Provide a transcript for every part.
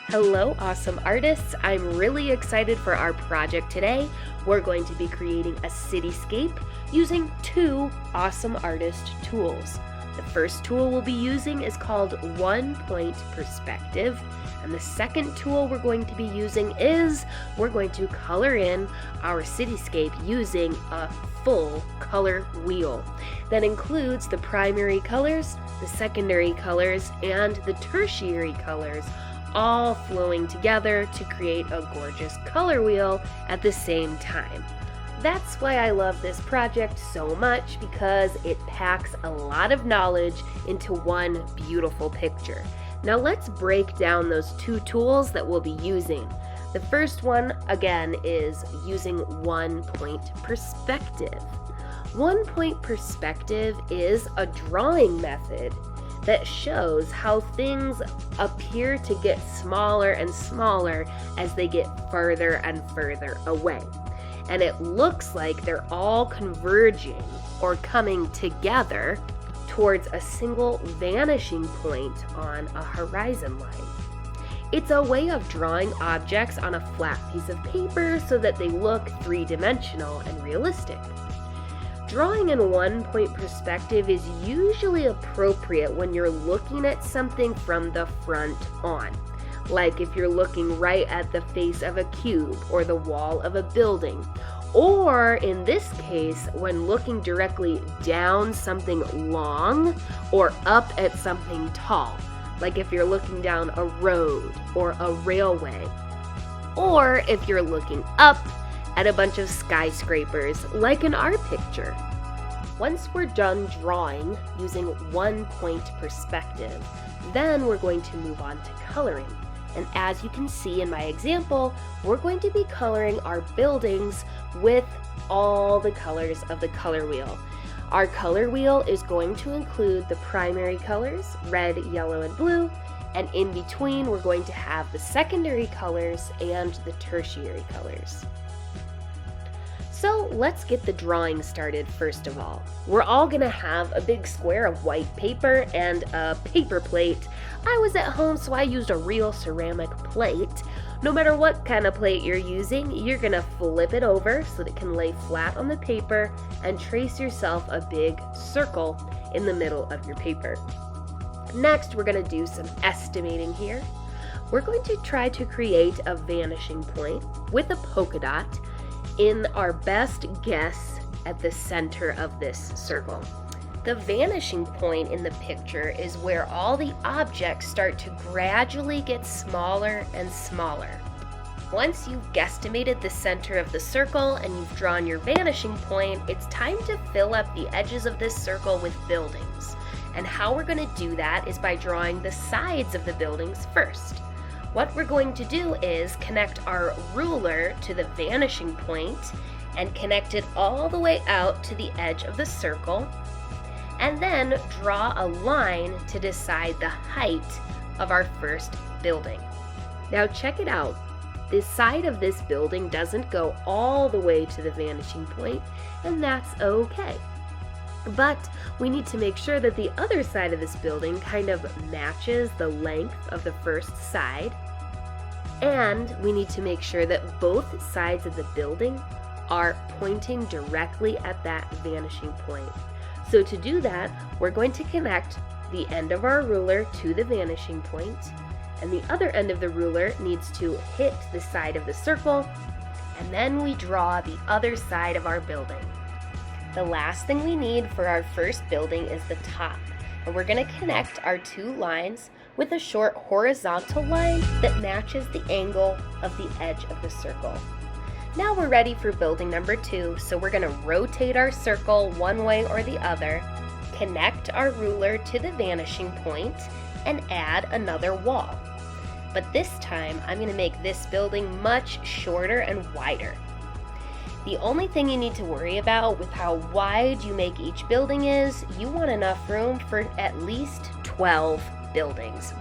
Hello, awesome artists. I'm really excited for our project today. We're going to be creating a cityscape using two awesome artist tools. The first tool we'll be using is called 1-point perspective. And the second tool we're going to be using is we're going to color in our cityscape using a full color wheel that includes the primary colors, the secondary colors, and the tertiary colors, all flowing together to create a gorgeous color wheel at the same time. That's why I love this project so much, because it packs a lot of knowledge into one beautiful picture. Now let's break down those two tools that we'll be using. The first one, again, is using 1-point perspective. 1-point perspective is a drawing method that shows how things appear to get smaller and smaller as they get further and further away. And it looks like they're all converging or coming together towards a single vanishing point on a horizon line. It's a way of drawing objects on a flat piece of paper so that they look three-dimensional and realistic. Drawing in 1-point perspective is usually appropriate when you're looking at something from the front on. Like if you're looking right at the face of a cube or the wall of a building. Or in this case, when looking directly down something long or up at something tall. Like if you're looking down a road or a railway. Or if you're looking up at a bunch of skyscrapers, like in our picture. Once we're done drawing using 1-point perspective, then we're going to move on to coloring. And as you can see in my example, we're going to be coloring our buildings with all the colors of the color wheel. Our color wheel is going to include the primary colors, red, yellow, and blue, and in between we're going to have the secondary colors and the tertiary colors. So let's get the drawing started first of all. We're all gonna have a big square of white paper and a paper plate. I was at home, so I used a real ceramic plate. No matter what kind of plate you're using, you're gonna flip it over so that it can lay flat on the paper and trace yourself a big circle in the middle of your paper. Next, we're gonna do some estimating here. We're going to try to create a vanishing point with a polka dot in our best guess at the center of this circle. The vanishing point in the picture is where all the objects start to gradually get smaller and smaller. Once you've guesstimated the center of the circle and you've drawn your vanishing point, it's time to fill up the edges of this circle with buildings. And how we're going to do that is by drawing the sides of the buildings first. What we're going to do is connect our ruler to the vanishing point and connect it all the way out to the edge of the circle, and then draw a line to decide the height of our first building. Now check it out. The side of this building doesn't go all the way to the vanishing point, and that's okay. But we need to make sure that the other side of this building kind of matches the length of the first side. And we need to make sure that both sides of the building are pointing directly at that vanishing point. So to do that, we're going to connect the end of our ruler to the vanishing point, and the other end of the ruler needs to hit the side of the circle, and then we draw the other side of our building. The last thing we need for our first building is the top, and we're going to connect our two lines with a short horizontal line that matches the angle of the edge of the circle. Now we're ready for building number 2, so we're going to rotate our circle one way or the other, connect our ruler to the vanishing point, and add another wall. But this time, I'm going to make this building much shorter and wider. The only thing you need to worry about with how wide you make each building is you want enough room for at least 12 buildings,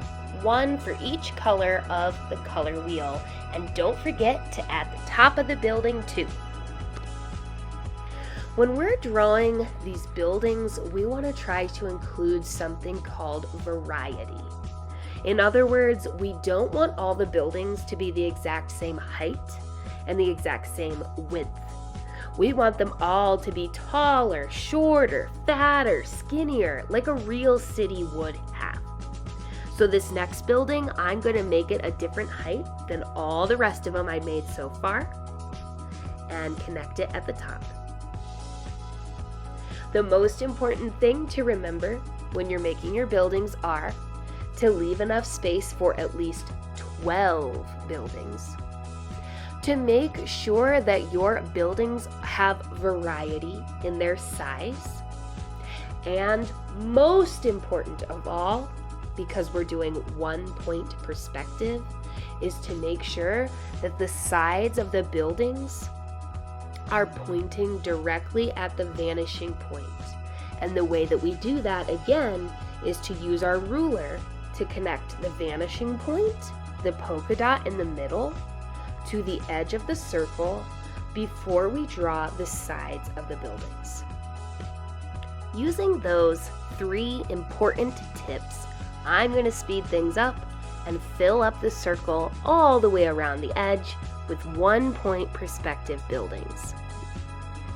one for each color of the color wheel, and don't forget to add the top of the building too. When we're drawing these buildings, we want to try to include something called variety. In other words, we don't want all the buildings to be the exact same height and the exact same width. We want them all to be taller, shorter, fatter, skinnier, like a real city would have. So this next building, I'm going to make it a different height than all the rest of them I made so far and connect it at the top. The most important thing to remember when you're making your buildings are to leave enough space for at least 12 buildings. To make sure that your buildings have variety in their size. And most important of all, because we're doing 1-point perspective, is to make sure that the sides of the buildings are pointing directly at the vanishing point. And the way that we do that, again, is to use our ruler to connect the vanishing point, the polka dot in the middle, to the edge of the circle before we draw the sides of the buildings. Using those 3 important tips, I'm going to speed things up and fill up the circle all the way around the edge with 1-point perspective buildings.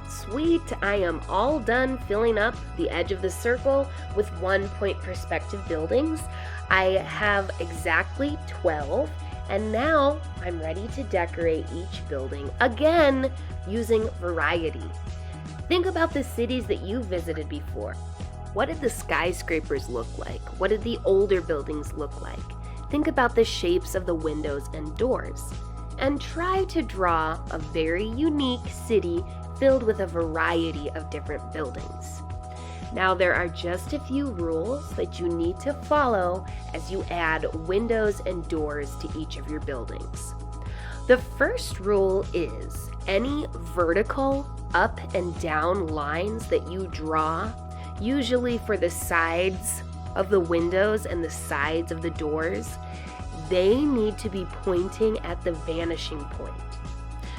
Sweet, I am all done filling up the edge of the circle with 1-point perspective buildings. I have exactly 12. And now I'm ready to decorate each building, again, using variety. Think about the cities that you visited before. What did the skyscrapers look like? What did the older buildings look like? Think about the shapes of the windows and doors. And try to draw a very unique city filled with a variety of different buildings. Now there are just a few rules that you need to follow as you add windows and doors to each of your buildings. The first rule is any vertical up and down lines that you draw, usually for the sides of the windows and the sides of the doors, they need to be pointing at the vanishing point.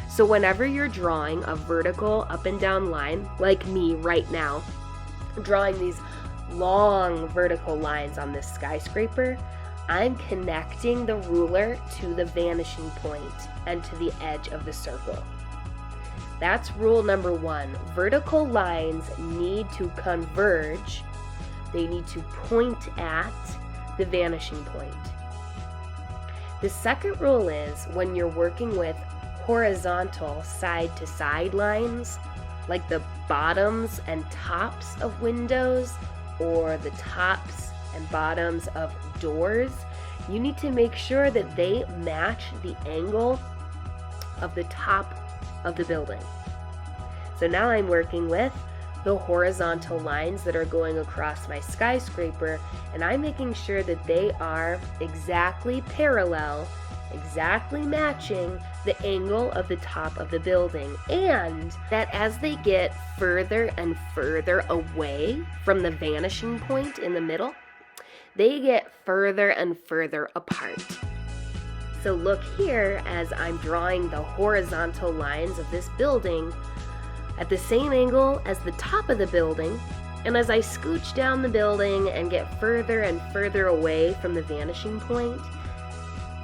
So whenever you're drawing a vertical up and down line, like me right now, drawing these long vertical lines on this skyscraper, I'm connecting the ruler to the vanishing point and to the edge of the circle. That's rule number 1. Vertical lines need to converge. They need to point at the vanishing point. The second rule is when you're working with horizontal side-to-side lines, like the bottoms and tops of windows or the tops and bottoms of doors, you need to make sure that they match the angle of the top of the building. So now I'm working with the horizontal lines that are going across my skyscraper, and I'm making sure that they are exactly parallel, exactly matching the angle of the top of the building, and that as they get further and further away from the vanishing point in the middle, they get further and further apart. So look here as I'm drawing the horizontal lines of this building at the same angle as the top of the building, and as I scooch down the building and get further and further away from the vanishing point,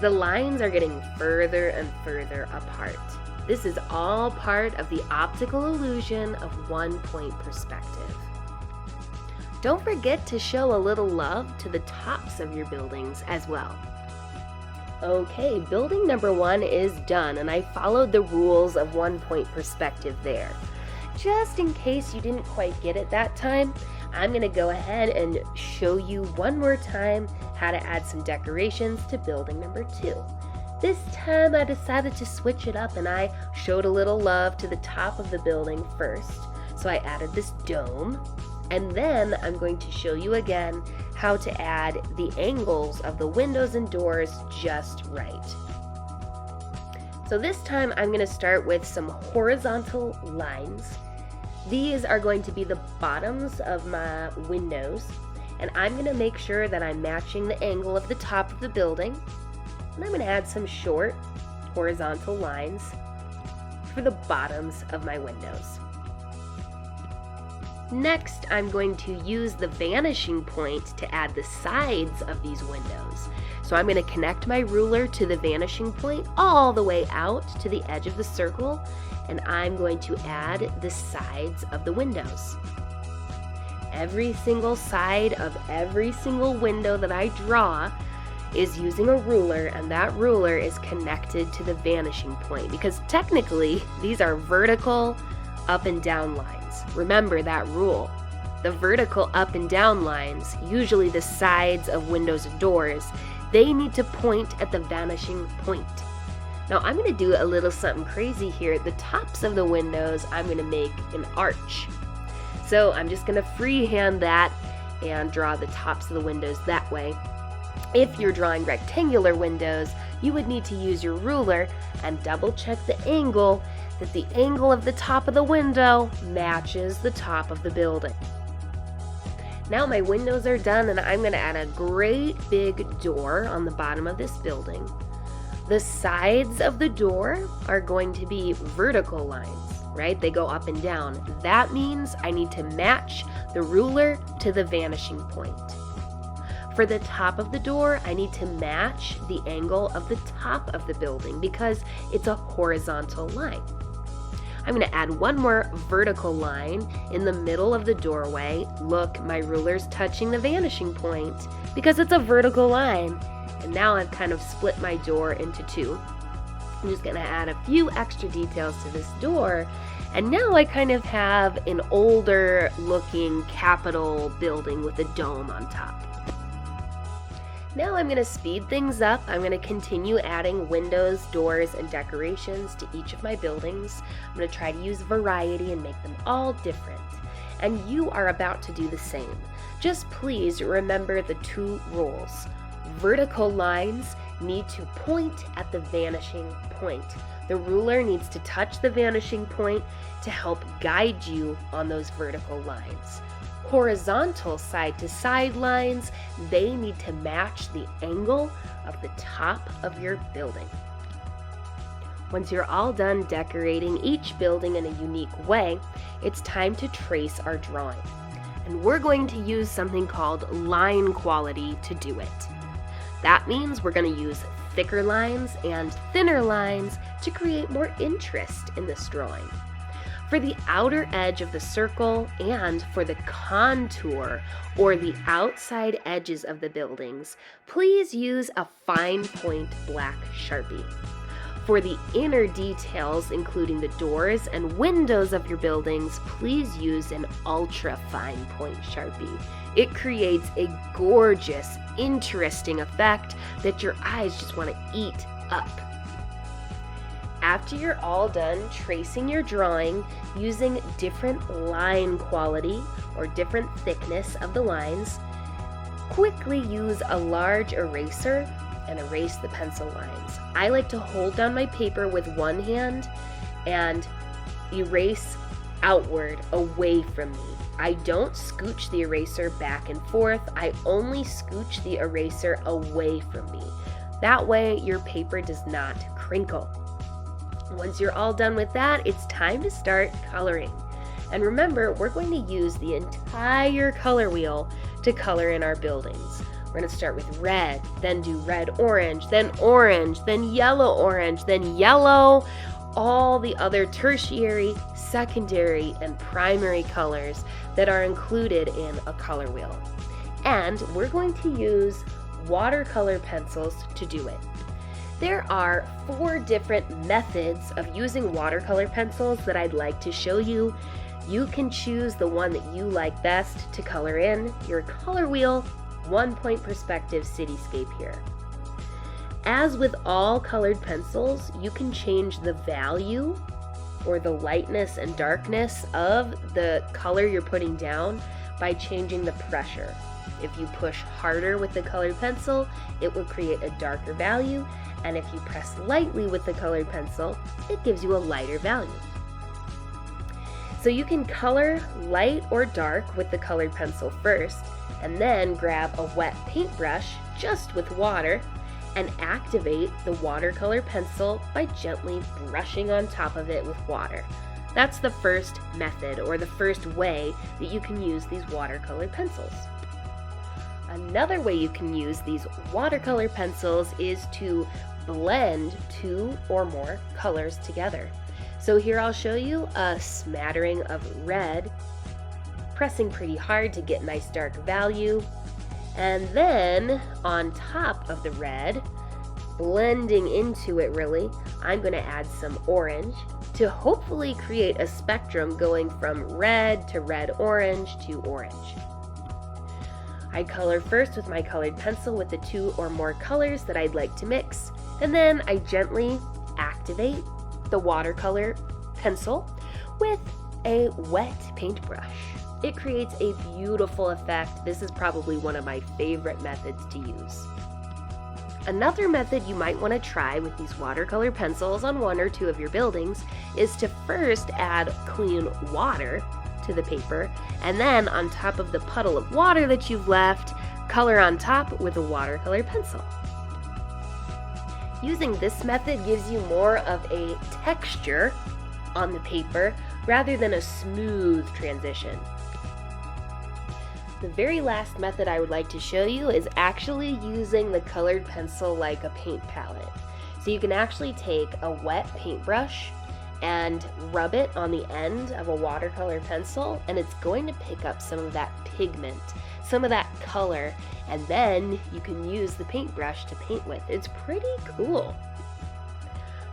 the lines are getting further and further apart. This is all part of the optical illusion of 1-point perspective. Don't forget to show a little love to the tops of your buildings as well. Okay, building number 1 is done, and I followed the rules of 1-point perspective there. Just in case you didn't quite get it that time, I'm going to go ahead and show you one more time how to add some decorations to building number 2. This time I decided to switch it up and I showed a little love to the top of the building first. So I added this dome, and then I'm going to show you again how to add the angles of the windows and doors just right. So this time I'm going to start with some horizontal lines. These are going to be the bottoms of my windows, and I'm going to make sure that I'm matching the angle of the top of the building. And I'm going to add some short horizontal lines for the bottoms of my windows. Next, I'm going to use the vanishing point to add the sides of these windows. So I'm going to connect my ruler to the vanishing point all the way out to the edge of the circle, and I'm going to add the sides of the windows. Every single side of every single window that I draw is using a ruler, and that ruler is connected to the vanishing point because technically these are vertical up and down lines. Remember that rule. The vertical up and down lines, usually the sides of windows and doors, they need to point at the vanishing point. Now I'm going to do a little something crazy here. The tops of the windows, I'm going to make an arch. So I'm just going to freehand that and draw the tops of the windows that way. If you're drawing rectangular windows, you would need to use your ruler and double check the angle, that the angle of the top of the window matches the top of the building. Now my windows are done, and I'm going to add a great big door on the bottom of this building. The sides of the door are going to be vertical lines, right? They go up and down. That means I need to match the ruler to the vanishing point. For the top of the door, I need to match the angle of the top of the building because it's a horizontal line. I'm going to add one more vertical line in the middle of the doorway. Look, my ruler's touching the vanishing point because it's a vertical line. And now I've kind of split my door into two. I'm just going to add a few extra details to this door. And now I kind of have an older looking Capitol building with a dome on top. Now I'm going to speed things up. I'm going to continue adding windows, doors, and decorations to each of my buildings. I'm going to try to use variety and make them all different. And you are about to do the same. Just please remember the two rules. Vertical lines need to point at the vanishing point. The ruler needs to touch the vanishing point to help guide you on those vertical lines. Horizontal side-to-side lines, they need to match the angle of the top of your building. Once you're all done decorating each building in a unique way, it's time to trace our drawing. And we're going to use something called line quality to do it. That means we're going to use thicker lines and thinner lines to create more interest in this drawing. For the outer edge of the circle and for the contour or the outside edges of the buildings, please use a fine point black Sharpie. For the inner details, including the doors and windows of your buildings, please use an ultra fine point Sharpie. It creates a gorgeous, interesting effect that your eyes just want to eat up. After you're all done tracing your drawing using different line quality or different thickness of the lines, quickly use a large eraser and erase the pencil lines. I like to hold down my paper with one hand and erase outward away from me. I don't scooch the eraser back and forth. I only scooch the eraser away from me. That way your paper does not crinkle. Once you're all done with that, it's time to start coloring. And remember, we're going to use the entire color wheel to color in our buildings. We're going to start with red, then do red-orange, then yellow-orange, then yellow, all the other tertiary, secondary, and primary colors that are included in a color wheel. And we're going to use watercolor pencils to do it. There are 4 different methods of using watercolor pencils that I'd like to show you. You can choose the one that you like best to color in your color wheel, 1-point perspective cityscape here. As with all colored pencils, you can change the value or the lightness and darkness of the color you're putting down by changing the pressure. If you push harder with the colored pencil, it will create a darker value, and if you press lightly with the colored pencil, it gives you a lighter value. So you can color light or dark with the colored pencil first, and then grab a wet paintbrush just with water and activate the watercolor pencil by gently brushing on top of it with water. That's the first method, or the first way that you can use these watercolor pencils. Another way you can use these watercolor pencils is to blend 2 or more colors together. So here I'll show you a smattering of red, pressing pretty hard to get nice dark value, and then on top of the red, blending into it really, I'm going to add some orange to hopefully create a spectrum going from red to red-orange to orange. I color first with my colored pencil with the 2 or more colors that I'd like to mix, and then I gently activate the watercolor pencil with a wet paintbrush. It creates a beautiful effect. This is probably one of my favorite methods to use. Another method you might want to try with these watercolor pencils on 1 or 2 of your buildings is to first add clean water to the paper, and then on top of the puddle of water that you've left, color on top with a watercolor pencil. Using this method gives you more of a texture on the paper rather than a smooth transition. The very last method I would like to show you is actually using the colored pencil like a paint palette. So you can actually take a wet paintbrush and rub it on the end of a watercolor pencil, and it's going to pick up some of that pigment, some of that color, and then you can use the paintbrush to paint with. It's pretty cool.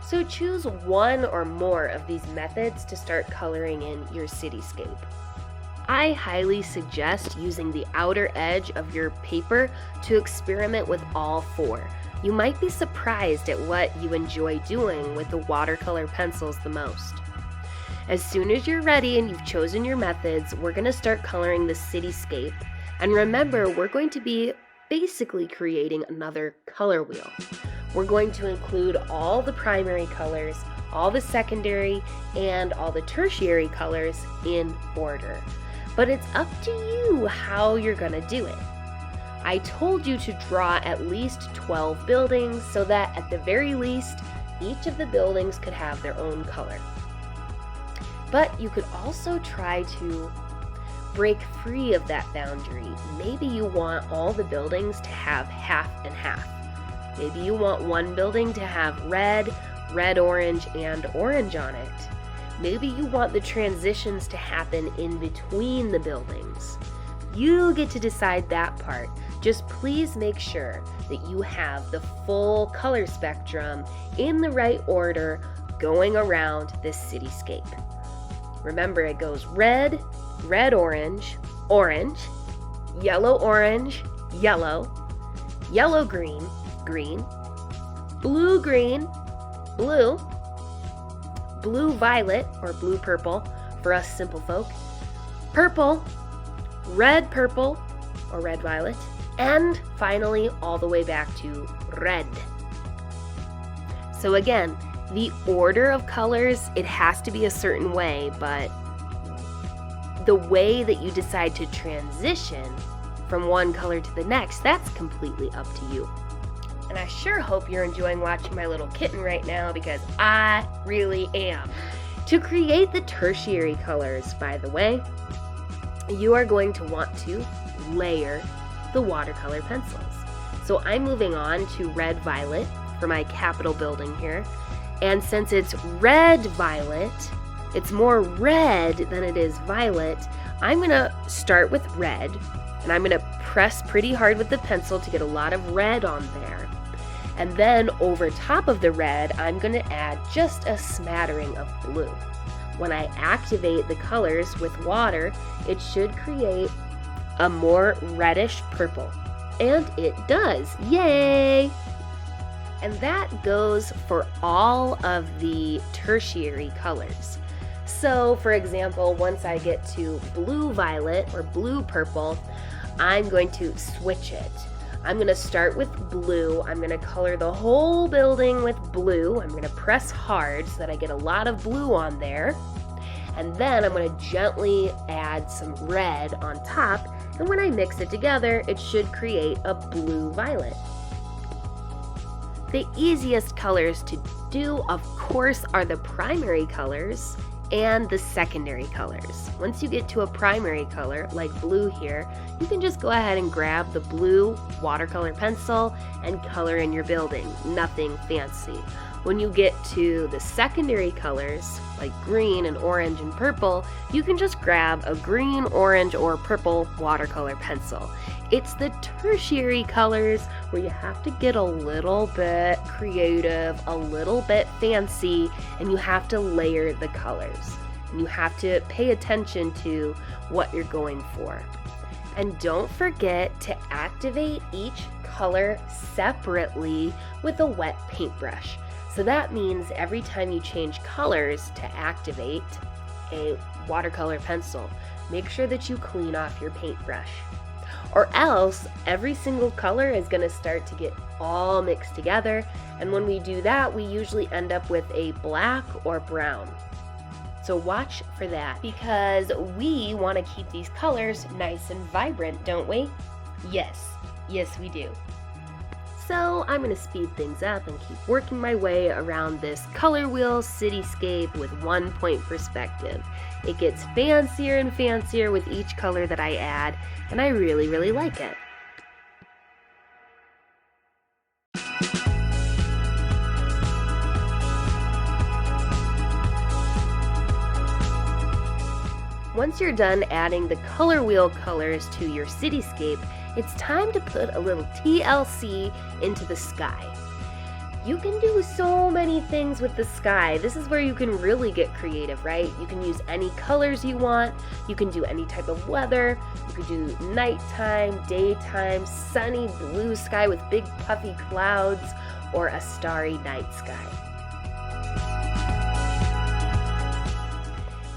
So choose 1 or more of these methods to start coloring in your cityscape. I highly suggest using the outer edge of your paper to experiment with all 4. You might be surprised at what you enjoy doing with the watercolor pencils the most. As soon as you're ready and you've chosen your methods, we're going to start coloring the cityscape. And remember, we're going to be basically creating another color wheel. We're going to include all the primary colors, all the secondary, and all the tertiary colors in order. But it's up to you how you're going to do it. I told you to draw at least 12 buildings so that at the very least, each of the buildings could have their own color. But you could also try to break free of that boundary. Maybe you want all the buildings to have half and half. Maybe you want one building to have red, red-orange, and orange on it. Maybe you want the transitions to happen in between the buildings. You get to decide that part. Just please make sure that you have the full color spectrum in the right order going around this cityscape. Remember, it goes red, red-orange, orange, yellow-orange, yellow, yellow-green, green, blue-green, blue, blue-violet, or blue-purple for us simple folk, purple, red-purple, or red-violet, and finally all the way back to red. So again, the order of colors, it has to be a certain way, but the way that you decide to transition from one color to the next, that's completely up to you. And I sure hope you're enjoying watching my little kitten right now, because I really am. To create the tertiary colors, by the way, you are going to want to layer the watercolor pencils. So I'm moving on to red-violet for my Capitol building here. And since it's red-violet, it's more red than it is violet, I'm gonna start with red, and I'm gonna press pretty hard with the pencil to get a lot of red on there. And then over top of the red, I'm gonna add just a smattering of blue. When I activate the colors with water, it should create a more reddish purple. And it does, yay! And that goes for all of the tertiary colors. So for example, once I get to blue-violet or blue-purple, I'm going to switch it. I'm going to start with blue. I'm going to color the whole building with blue. I'm going to press hard so that I get a lot of blue on there. And then I'm going to gently add some red on top. And when I mix it together, it should create a blue-violet. The easiest colors to do, of course, are the primary colors and the secondary colors. Once you get to a primary color, like blue here, you can just go ahead and grab the blue watercolor pencil and color in your building. Nothing fancy. When you get to the secondary colors, like green and orange and purple, you can just grab a green, orange, or purple watercolor pencil. It's the tertiary colors where you have to get a little bit creative, a little bit fancy, and you have to layer the colors. And you have to pay attention to what you're going for. And don't forget to activate each color separately with a wet paintbrush. So that means every time you change colors to activate a watercolor pencil, make sure that you clean off your paintbrush. Or else, every single color is going to start to get all mixed together, and when we do that, we usually end up with a black or brown. So watch for that, because we want to keep these colors nice and vibrant, don't we? Yes, we do. So I'm going to speed things up and keep working my way around this color wheel cityscape with 1-point perspective. It gets fancier and fancier with each color that I add, and I really, really like it. Once you're done adding the color wheel colors to your cityscape, it's time to put a little TLC into the sky. You can do so many things with the sky. This is where you can really get creative, right? You can use any colors you want. You can do any type of weather. You could do nighttime, daytime, sunny blue sky with big puffy clouds, or a starry night sky.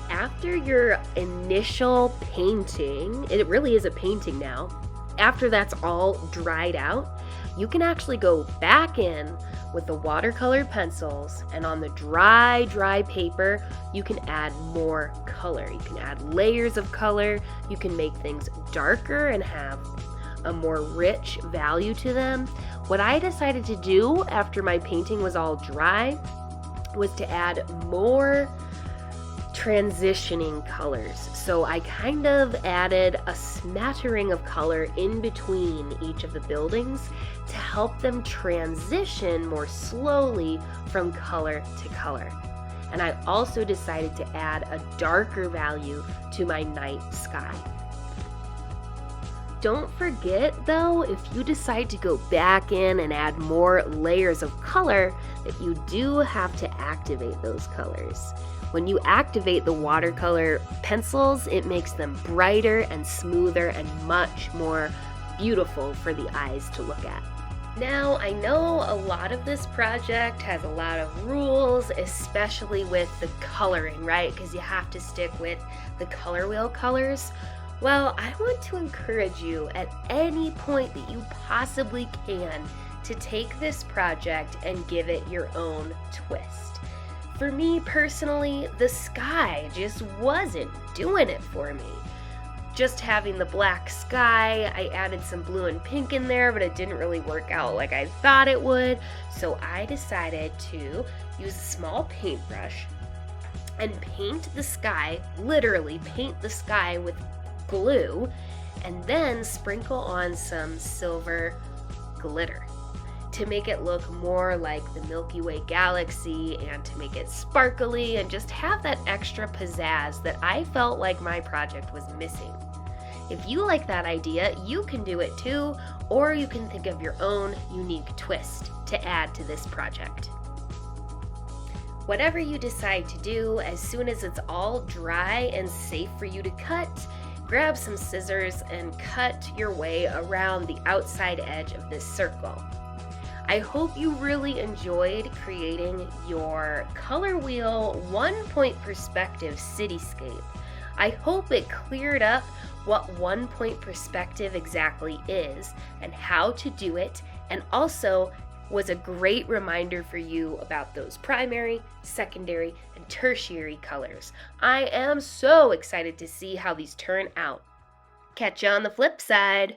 After your initial painting, it really is a painting now, after that's all dried out, you can actually go back in with the watercolor pencils, and on the dry paper, you can add more color. You can add layers of color. You can make things darker and have a more rich value to them. What I decided to do after my painting was all dry was to add more transitioning colors. So I kind of added a smattering of color in between each of the buildings to help them transition more slowly from color to color. And I also decided to add a darker value to my night sky. Don't forget though, if you decide to go back in and add more layers of color, that you do have to activate those colors. When you activate the watercolor pencils, it makes them brighter and smoother and much more beautiful for the eyes to look at. Now, I know a lot of this project has a lot of rules, especially with the coloring, right? Because you have to stick with the color wheel colors. Well, I want to encourage you at any point that you possibly can to take this project and give it your own twist. For me personally, the sky just wasn't doing it for me. Just having the black sky, I added some blue and pink in there, but it didn't really work out like I thought it would. So I decided to use a small paintbrush and paint the sky, literally paint the sky with glue, and then sprinkle on some silver glitter to make it look more like the Milky Way galaxy and to make it sparkly and just have that extra pizzazz that I felt like my project was missing. If you like that idea, you can do it too, or you can think of your own unique twist to add to this project. Whatever you decide to do, as soon as it's all dry and safe for you to cut, grab some scissors and cut your way around the outside edge of this circle. I hope you really enjoyed creating your color wheel 1-point perspective cityscape. I hope it cleared up what 1-point perspective exactly is and how to do it, and also was a great reminder for you about those primary, secondary, and tertiary colors. I am so excited to see how these turn out. Catch you on the flip side.